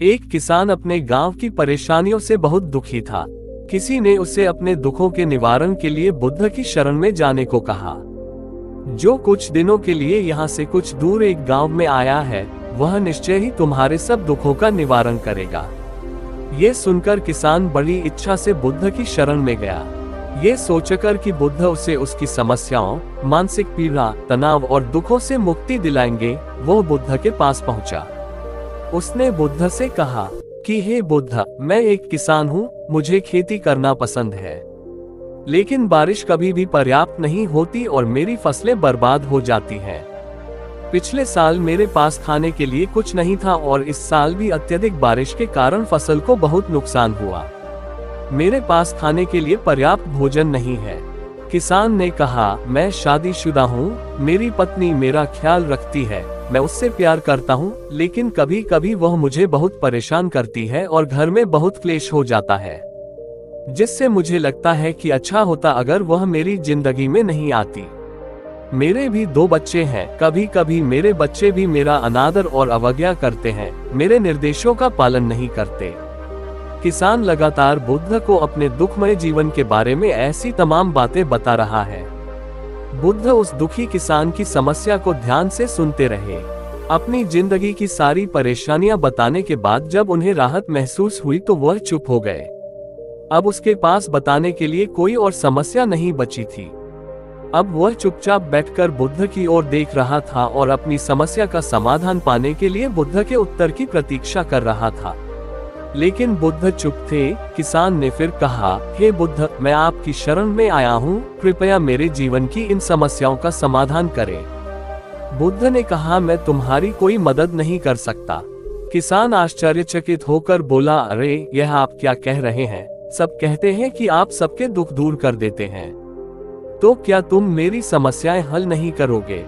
एक किसान अपने गांव की परेशानियों से बहुत दुखी था। किसी ने उसे अपने दुखों के निवारण के लिए बुद्ध की शरण में जाने को कहा। जो कुछ दिनों के लिए यहाँ से कुछ दूर एक गांव में आया है, वह निश्चय ही तुम्हारे सब दुखों का निवारण करेगा। ये सुनकर किसान बड़ी इच्छा से बुद्ध की शरण में गया। ये सोचकर कि बुद्ध उसे उसकी समस्याओं, मानसिक पीड़ा, तनाव और दुखों से मुक्ति दिलाएंगे, वो बुद्ध के पास पहुंचा। उसने बुद्ध से कहा कि हे बुद्ध, मैं एक किसान हूँ, मुझे खेती करना पसंद है, लेकिन बारिश कभी भी पर्याप्त नहीं होती और मेरी फसलें बर्बाद हो जाती हैं। पिछले साल मेरे पास खाने के लिए कुछ नहीं था और इस साल भी अत्यधिक बारिश के कारण फसल को बहुत नुकसान हुआ। मेरे पास खाने के लिए पर्याप्त भोजन नहीं है। किसान ने कहा, मैं शादीशुदा हूँ, मेरी पत्नी मेरा ख्याल रखती है, मैं उससे प्यार करता हूँ, लेकिन कभी कभी वह मुझे बहुत परेशान करती है और घर में बहुत क्लेश हो जाता है, जिससे मुझे लगता है कि अच्छा होता अगर वह मेरी जिंदगी में नहीं आती। मेरे भी 2 बच्चे हैं, कभी कभी मेरे बच्चे भी मेरा अनादर और अवज्ञा करते हैं, मेरे निर्देशों का पालन नहीं करते। किसान लगातार बुद्ध को अपने दुखमय जीवन के बारे में ऐसी तमाम बातें बता रहा है। बुद्ध उस दुखी किसान की समस्या को ध्यान से सुनते रहे। अपनी जिंदगी की सारी परेशानियां बताने के बाद जब उन्हें राहत महसूस हुई तो वह चुप हो गए। अब उसके पास बताने के लिए कोई और समस्या नहीं बची थी। अब वह चुपचाप बैठकर बुद्ध की ओर देख रहा था और अपनी समस्या का समाधान पाने के लिए बुद्ध के उत्तर की प्रतीक्षा कर रहा था। लेकिन बुद्ध चुप थे। किसान ने फिर कहा, हे बुद्ध, मैं आपकी शरण में आया हूँ, कृपया मेरे जीवन की इन समस्याओं का समाधान करें। बुद्ध ने कहा, मैं तुम्हारी कोई मदद नहीं कर सकता। किसान आश्चर्यचकित होकर बोला, अरे यह आप क्या कह रहे हैं? सब कहते हैं कि आप सबके दुख दूर कर देते हैं, तो क्या तुम मेरी समस्याएं हल नहीं करोगे?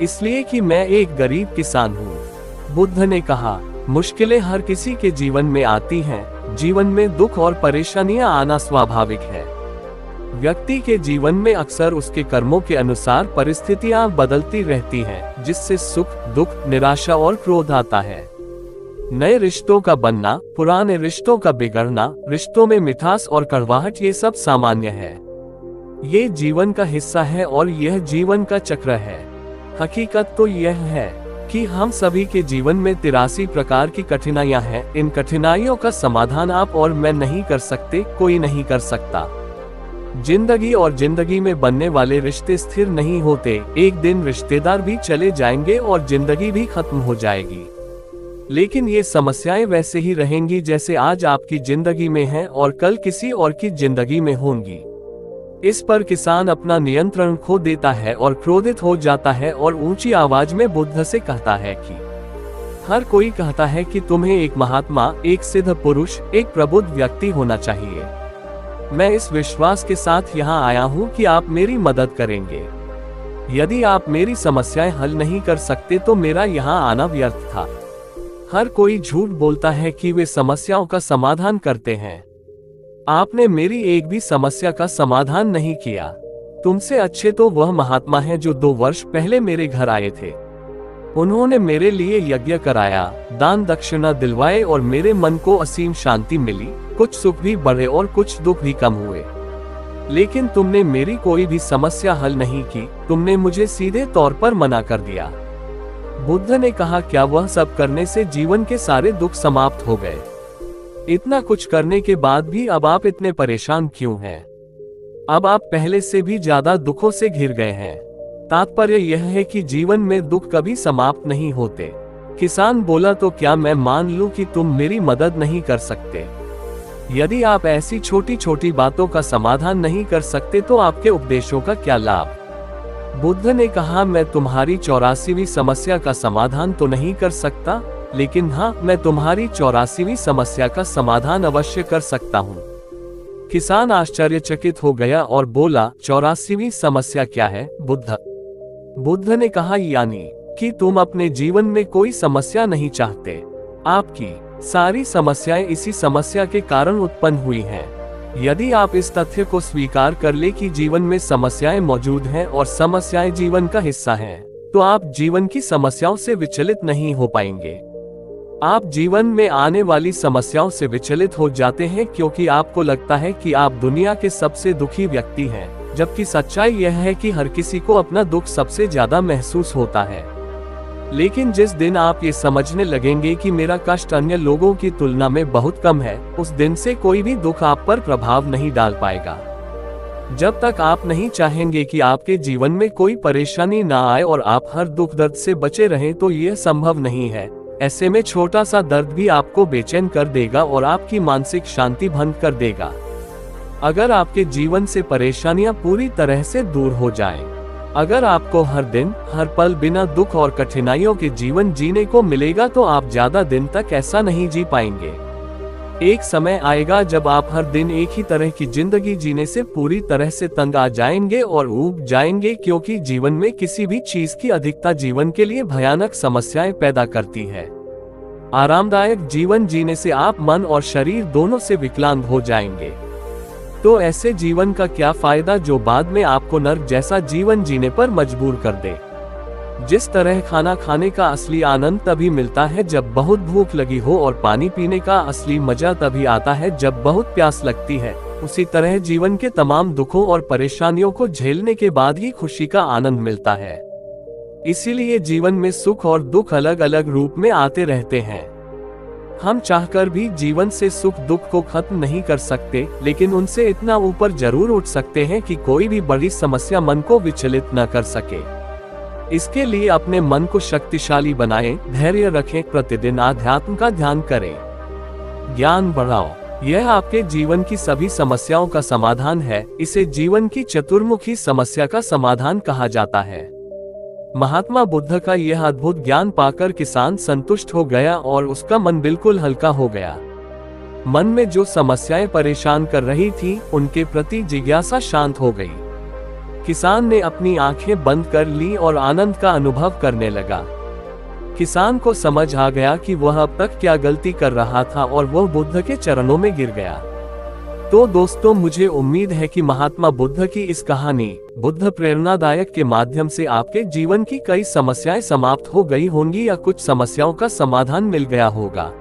इसलिए कि मैं एक गरीब किसान हूँ। बुद्ध ने कहा, मुश्किलें हर किसी के जीवन में आती हैं। जीवन में दुख और परेशानियां आना स्वाभाविक है। व्यक्ति के जीवन में अक्सर उसके कर्मों के अनुसार परिस्थितियां बदलती रहती हैं, जिससे सुख, दुख, निराशा और क्रोध आता है। नए रिश्तों का बनना, पुराने रिश्तों का बिगड़ना, रिश्तों में मिठास और कड़वाहट, ये सब सामान्य है। ये जीवन का हिस्सा है और यह जीवन का चक्र है। हकीकत तो यह है कि हम सभी के जीवन में 83 प्रकार की कठिनाइयां हैं। इन कठिनाइयों का समाधान आप और मैं नहीं कर सकते, कोई नहीं कर सकता। जिंदगी और जिंदगी में बनने वाले रिश्ते स्थिर नहीं होते। एक दिन रिश्तेदार भी चले जाएंगे और जिंदगी भी खत्म हो जाएगी, लेकिन ये समस्याएं वैसे ही रहेंगी जैसे आज आपकी जिंदगी में हैं और कल किसी और की जिंदगी में होंगी। इस पर किसान अपना नियंत्रण खो देता है और क्रोधित हो जाता है और ऊंची आवाज में बुद्ध से कहता है कि हर कोई कहता है कि तुम्हें एक महात्मा, एक सिद्ध पुरुष, एक प्रबुद्ध व्यक्ति होना चाहिए। मैं इस विश्वास के साथ यहाँ आया हूँ कि आप मेरी मदद करेंगे। यदि आप मेरी समस्याएं हल नहीं कर सकते तो मेरा यहाँ आना व्यर्थ था। हर कोई झूठ बोलता है कि वे समस्याओं का समाधान करते हैं। आपने मेरी एक भी समस्या का समाधान नहीं किया। तुमसे अच्छे तो वह महात्मा हैं जो 2 वर्ष पहले मेरे घर आए थे। उन्होंने मेरे लिए यज्ञ कराया, दान दक्षिणा दिलवाए और मेरे मन को असीम शांति मिली। कुछ सुख भी बढ़े और कुछ दुख भी कम हुए, लेकिन तुमने मेरी कोई भी समस्या हल नहीं की। तुमने मुझे सीधे तौर पर मना कर दिया। बुद्ध ने कहा, क्या वह सब करने से जीवन के सारे दुख समाप्त हो गए? इतना कुछ करने के बाद भी अब आप इतने परेशान क्यों हैं? अब आप पहले से भी ज्यादा दुखों से घिर गए हैं। तात्पर्य यह है कि जीवन में दुख कभी समाप्त नहीं होते। किसान बोला, तो क्या मैं मान लूं कि तुम मेरी मदद नहीं कर सकते? यदि आप ऐसी छोटी छोटी बातों का समाधान नहीं कर सकते तो आपके उपदेशों का क्या लाभ? बुद्ध ने कहा, मैं तुम्हारी 84वीं समस्या का समाधान तो नहीं कर सकता, लेकिन हाँ, मैं तुम्हारी 84वीं समस्या का समाधान अवश्य कर सकता हूँ। किसान आश्चर्यचकित हो गया और बोला, 84वीं समस्या क्या है बुद्ध? बुद्ध ने कहा, यानी कि तुम अपने जीवन में कोई समस्या नहीं चाहते। आपकी सारी समस्याएं इसी समस्या के कारण उत्पन्न हुई हैं। यदि आप इस तथ्य को स्वीकार कर ले कि जीवन में समस्याएं मौजूद हैं और समस्याएं जीवन का हिस्सा हैं, तो आप जीवन की समस्याओं से विचलित नहीं हो पाएंगे। आप जीवन में आने वाली समस्याओं से विचलित हो जाते हैं क्योंकि आपको लगता है कि आप दुनिया के सबसे दुखी व्यक्ति हैं, जबकि सच्चाई यह है कि हर किसी को अपना दुख सबसे ज्यादा महसूस होता है। लेकिन जिस दिन आप ये समझने लगेंगे कि मेरा कष्ट अन्य लोगों की तुलना में बहुत कम है, उस दिन से कोई भी दुख आप पर प्रभाव नहीं डाल पाएगा। जब तक आप नहीं चाहेंगे कि आपके जीवन में कोई परेशानी ना आए और आप हर दुख दर्द से बचे रहें, तो यह संभव नहीं है। ऐसे में छोटा सा दर्द भी आपको बेचैन कर देगा और आपकी मानसिक शांति भंग कर देगा। अगर आपके जीवन से परेशानियां पूरी तरह से दूर हो जाएं, अगर आपको हर दिन हर पल बिना दुख और कठिनाइयों के जीवन जीने को मिलेगा, तो आप ज्यादा दिन तक ऐसा नहीं जी पाएंगे। एक समय आएगा जब आप हर दिन एक ही तरह की जिंदगी जीने से पूरी तरह से तंग आ जाएंगे और ऊब जाएंगे, क्योंकि जीवन में किसी भी चीज की अधिकता जीवन के लिए भयानक समस्याएं पैदा करती है। आरामदायक जीवन जीने से आप मन और शरीर दोनों से विकलांग हो जाएंगे। तो ऐसे जीवन का क्या फायदा जो बाद में आपको नर्क जैसा जीवन जीने पर मजबूर कर दे। जिस तरह खाना खाने का असली आनंद तभी मिलता है जब बहुत भूख लगी हो, और पानी पीने का असली मजा तभी आता है जब बहुत प्यास लगती है, उसी तरह जीवन के तमाम दुखों और परेशानियों को झेलने के बाद ही खुशी का आनंद मिलता है। इसीलिए जीवन में सुख और दुख अलग अलग रूप में आते रहते हैं। हम चाहकर भी जीवन से सुख दुख को खत्म नहीं कर सकते, लेकिन उनसे इतना ऊपर जरूर उठ सकते हैं कि कोई भी बड़ी समस्या मन को विचलित न कर सके। इसके लिए अपने मन को शक्तिशाली बनाएं, धैर्य रखें, प्रतिदिन आध्यात्म का ध्यान करें, ज्ञान बढ़ाओ। यह आपके जीवन की सभी समस्याओं का समाधान है। इसे जीवन की चतुर्मुखी समस्या का समाधान कहा जाता है। महात्मा बुद्ध का यह अद्भुत ज्ञान पाकर किसान संतुष्ट हो गया और उसका मन बिल्कुल हल्का हो गया। मन में जो समस्याएं परेशान कर रही थी, उनके प्रति जिज्ञासा शांत हो गई। किसान ने अपनी आंखें बंद कर ली और आनंद का अनुभव करने लगा। किसान को समझ आ गया कि वह अब तक क्या गलती कर रहा था और वह बुद्ध के चरणों में गिर गया। तो दोस्तों, मुझे उम्मीद है कि महात्मा बुद्ध की इस कहानी बुद्ध प्रेरणादायक के माध्यम से आपके जीवन की कई समस्याएं समाप्त हो गई होंगी या कुछ समस्याओं का समाधान मिल गया होगा।